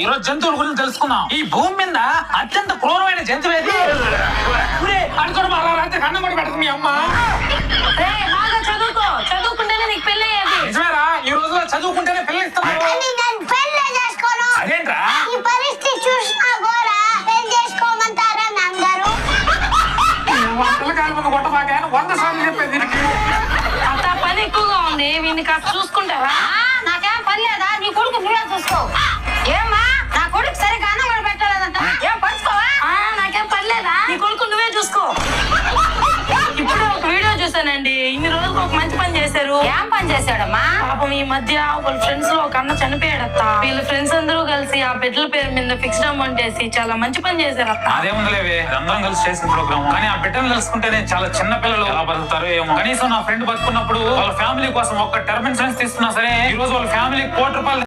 ఈ రోజు జంతువుల గురించి తెలుసుకుందాం. ఈ భూమి మీద అత్యంత క్రూరమైన జంతువు ఏది? అనుకోవడం అలా రాత్రి అన్నం కూడా పెట్టదు మీ అమ్మ. చదువుకుంటేనే నీకు పెళ్లి అయ్యేది. నిజమేరా, ఈ రోజులో చదువుకుంటేనే పెళ్లి ఇస్తున్నారు. అదేంట్రా పిల్లకాయల ముందు కొట్టబాగా 100 సార్లు చెప్పేది దీనికి. అంత పని ఎక్కువగా ఉంది, వీడిని కాస్త చూసుకుంటారా? నాకేం పని లేదా, నీ కొడుకు నువ్వే చూసుకో. ఏమ్మా, నా కొడుకు సరిగ్గా అన్నం కూడా పెట్టలేదంట. ఏం పంచుకోవా? నాకేం పని లేదా, నీ కొడుకు నువ్వే చూసుకో. ఇప్పుడు ఒక వీడియో చూసానండి, ఇన్ని రోజులకు ఒక మంచి పని చేశారు. ఏం పని చేశాడమ్మా? పాపం ఈ మధ్య వాళ్ళ ఫ్రెండ్స్ లో ఒక అన్న చనిపోయాడత్త. వీళ్ళ ఫ్రెండ్స్ అందరూ కలిసి ఆ బిడ్డల పేరు మీద ఫిక్స్డ్ అమౌంట్ వేసి చాలా మంచి పని చేశారత్త. అదేముందిలేవే, అందరం కలిసి చేసిన ప్రోగ్రామ్. కానీ ఆ బిడ్డను తెలుసుకుంటేనే చాలా చిన్న పిల్లలు ఎలా బతుకుతారో ఏమో. కనీసం నా ఫ్రెండ్ బతుకున్నప్పుడు వాళ్ళ ఫ్యామిలీ కోసం ఒక్క టర్మ్ ఇన్సూరెన్స్ తీసుకున్నా సరే, ఈ రోజు వాళ్ళ ఫ్యామిలీ ₹1 కోటి